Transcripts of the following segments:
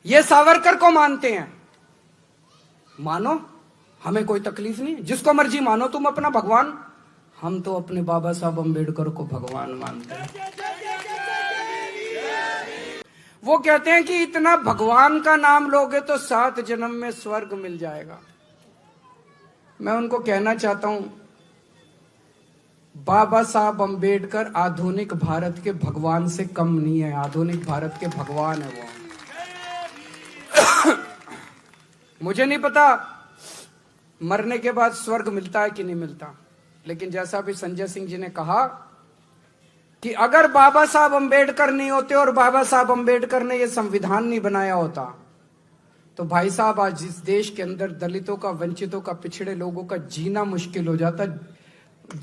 ये सावरकर को मानते हैं, मानो, हमें कोई तकलीफ नहीं, जिसको मर्जी मानो तुम अपना भगवान। हम तो अपने बाबा साहब अम्बेडकर को भगवान मानते हैं। वो कहते हैं कि इतना भगवान का नाम लोगे तो 7 जन्म में स्वर्ग मिल जाएगा। मैं उनको कहना चाहता हूं, बाबा साहब अम्बेडकर आधुनिक भारत के भगवान से कम नहीं है, आधुनिक भारत के भगवान है वो। मुझे नहीं पता मरने के बाद स्वर्ग मिलता है कि नहीं मिलता, लेकिन जैसा भी संजय सिंह जी ने कहा कि अगर बाबा साहब अम्बेडकर नहीं होते और बाबा साहब अम्बेडकर ने यह संविधान नहीं बनाया होता, तो भाई साहब आज इस देश के अंदर दलितों का, वंचितों का, पिछड़े लोगों का जीना मुश्किल हो जाता।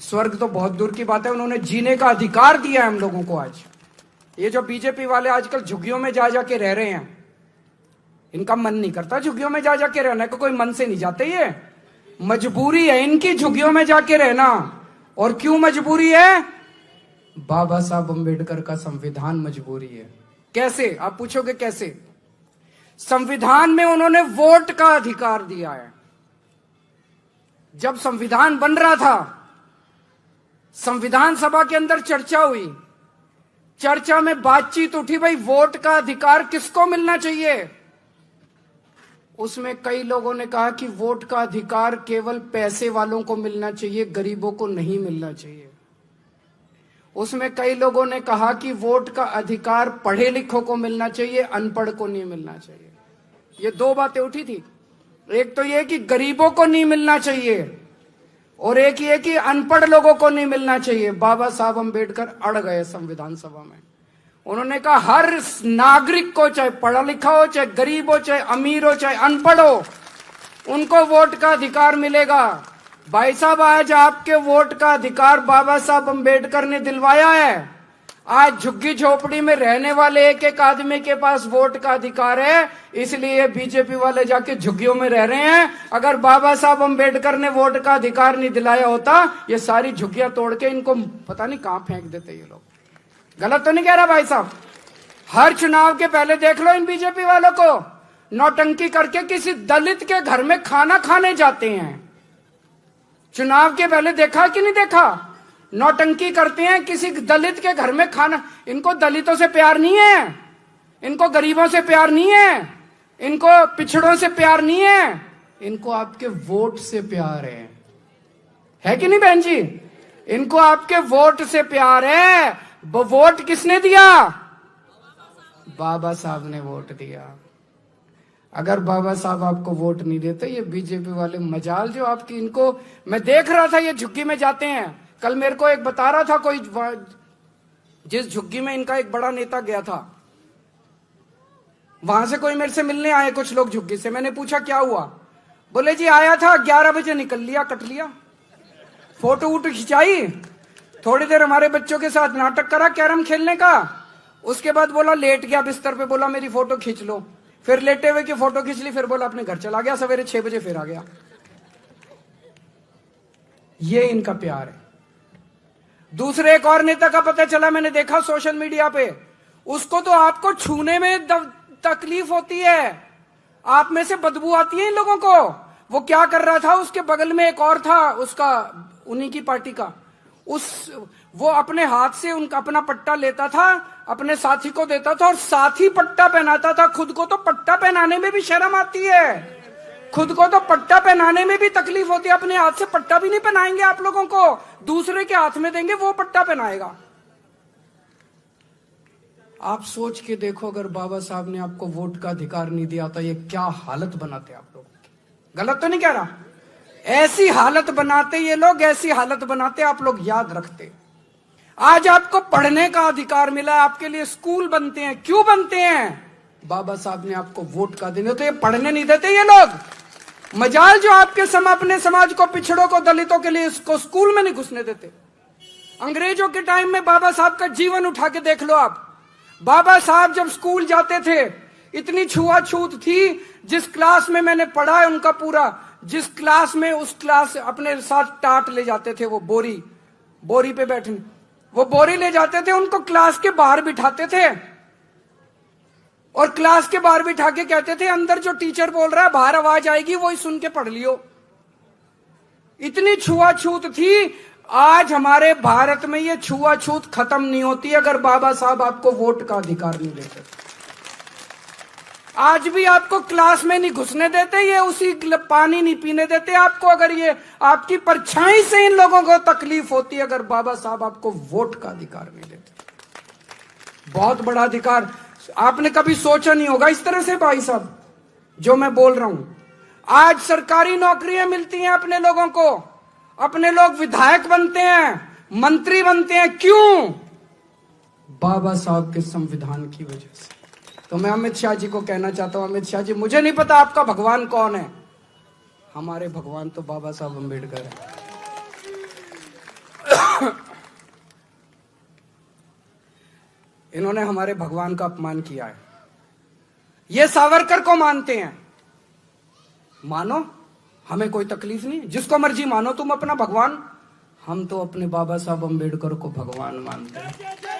स्वर्ग तो बहुत दूर की बात है, उन्होंने जीने का अधिकार दिया है हम लोगों को। आज ये जो बीजेपी वाले आजकल झुग्गियों में जा जाके रह रहे हैं, इनका मन नहीं करता झुग्गियों में जा जाके रहने को, कोई मन से नहीं जाते, ये मजबूरी है इनकी झुग्गियों में जाके रहना। और क्यों मजबूरी है? बाबा साहब अम्बेडकर का संविधान मजबूरी है। कैसे? आप पूछोगे कैसे? संविधान में उन्होंने वोट का अधिकार दिया है। जब संविधान बन रहा था, संविधान सभा के अंदर चर्चा हुई, चर्चा में बातचीत उठी, भाई वोट का अधिकार किसको मिलना चाहिए। उसमें कई लोगों ने कहा कि वोट का अधिकार केवल पैसे वालों को मिलना चाहिए, गरीबों को नहीं मिलना चाहिए। उसमें कई लोगों ने कहा कि वोट का अधिकार पढ़े लिखों को मिलना चाहिए, अनपढ़ को नहीं मिलना चाहिए। ये 2 बातें उठी थी। एक तो ये कि गरीबों को नहीं मिलना चाहिए, और एक ये कि अनपढ़ लोगों को नहीं मिलना चाहिए। बाबा साहब अम्बेडकर अड़ गए संविधान सभा में। उन्होंने कहा हर नागरिक को, चाहे पढ़ा लिखा हो, चाहे गरीब हो, चाहे अमीर हो, चाहे अनपढ़ हो, उनको वोट का अधिकार मिलेगा। भाई साहब, आज आपके वोट का अधिकार बाबा साहब अम्बेडकर ने दिलवाया है। आज झुग्गी झोपड़ी में रहने वाले एक एक आदमी के पास वोट का अधिकार है, इसलिए बीजेपी वाले जाके झुग्गियों में रह रहे हैं। अगर बाबा साहब अम्बेडकर ने वोट का अधिकार नहीं दिलाया होता, ये सारी झुग्गियां तोड़ के इनको पता नहीं कहां फेंक देते ये लोग। गलत तो नहीं कह रहा भाई साहब? हर चुनाव के पहले देख लो इन बीजेपी वालों को, नौटंकी करके किसी दलित के घर में खाना खाने जाते हैं। चुनाव के पहले देखा कि नहीं देखा? नौटंकी करते हैं किसी दलित के घर में खाना। इनको दलितों से प्यार नहीं है, इनको गरीबों से प्यार नहीं है, इनको पिछड़ों से प्यार नहीं है, इनको आपके वोट से प्यार है कि नहीं बहन जी? इनको आपके वोट से प्यार है। वो वोट किसने दिया? बाबा साहब ने वोट दिया। अगर बाबा साहब आपको वोट नहीं देते, ये बीजेपी वाले मजाल जो आपकी, इनको मैं देख रहा था, ये झुग्गी में जाते हैं। कल मेरे को एक बता रहा था कोई, जिस झुग्गी में इनका एक बड़ा नेता गया था, वहां से कोई मेरे से मिलने आए कुछ लोग झुग्गी से। मैंने पूछा क्या हुआ? बोले जी आया था, 11 बजे निकल लिया, कट लिया। फोटो वोटो खिंचाई, थोड़ी देर हमारे बच्चों के साथ नाटक करा कैरम खेलने का, उसके बाद बोला लेट गया बिस्तर पे, बोला मेरी फोटो खींच लो। फिर लेटे हुए की फोटो खींच ली, फिर बोला अपने घर चला गया। सवेरे 6 बजे फिर आ गया। ये इनका प्यार है। दूसरे एक और नेता का पता चला, मैंने देखा सोशल मीडिया पे, उसको तो आपको छूने में तकलीफ होती है, आप में से बदबू आती है इन लोगों को। वो क्या कर रहा था, उसके बगल में एक और था उसका, उन्हीं की पार्टी का, वो अपने हाथ से उनका अपना पट्टा लेता था, अपने साथी को देता था और साथी पट्टा पहनाता था। खुद को तो पट्टा पहनाने में भी शर्म आती है, खुद को तो पट्टा पहनाने में भी तकलीफ होती है। अपने हाथ से पट्टा भी नहीं पहनाएंगे आप लोगों को, दूसरे के हाथ में देंगे, वो पट्टा पहनाएगा। आप सोच के देखो, अगर बाबा साहब ने आपको वोट का अधिकार नहीं दिया था, ये क्या हालत बनाते आप लोगों की। गलत तो नहीं कह रहा? ऐसी हालत बनाते ये लोग, ऐसी हालत बनाते आप लोग, याद रखते। आज आपको पढ़ने का अधिकार मिला, आपके लिए स्कूल बनते हैं। क्यों बनते हैं? बाबा साहब ने आपको वोट का देने, तो ये पढ़ने नहीं देते ये लोग। मजाल जो आपके अपने समाज को, पिछड़ों को, दलितों के लिए इसको स्कूल में नहीं घुसने देते। अंग्रेजों के टाइम में बाबा साहब का जीवन उठा के देख लो आप। बाबा साहब जब स्कूल जाते थे, इतनी छुआछूत थी। जिस क्लास में मैंने पढ़ा है उनका पूरा, जिस क्लास में, उस क्लास अपने साथ टाट ले जाते थे, वो बोरी पे बैठे, वो बोरी ले जाते थे, उनको क्लास के बाहर बिठाते थे। और क्लास के बाहर बिठा के कहते थे अंदर जो टीचर बोल रहा है बाहर आवाज आएगी वही सुन के पढ़ लियो। इतनी छुआछूत थी। आज हमारे भारत में ये छुआछूत खत्म नहीं होती अगर बाबा साहब आपको वोट का अधिकार नहीं देते। आज भी आपको क्लास में नहीं घुसने देते, ये उसी पानी नहीं पीने देते आपको। अगर ये आपकी परछाई से इन लोगों को तकलीफ होती अगर बाबा साहब आपको वोट का अधिकार नहीं देते। बहुत बड़ा अधिकार आपने कभी सोचा नहीं होगा इस तरह से भाई साहब जो मैं बोल रहा हूं। आज सरकारी नौकरियां मिलती हैं अपने लोगों को, अपने लोग विधायक बनते हैं, मंत्री बनते हैं। क्यों? बाबा साहब के संविधान की वजह से। तो मैं अमित शाह जी को कहना चाहता हूं, अमित शाह जी मुझे नहीं पता आपका भगवान कौन है, हमारे भगवान तो बाबा साहब अम्बेडकर है। इन्होंने हमारे भगवान का अपमान किया है। ये सावरकर को मानते हैं, मानो, हमें कोई तकलीफ नहीं, जिसको मर्जी मानो तुम अपना भगवान। हम तो अपने बाबा साहब अम्बेडकर को भगवान मानते हैं।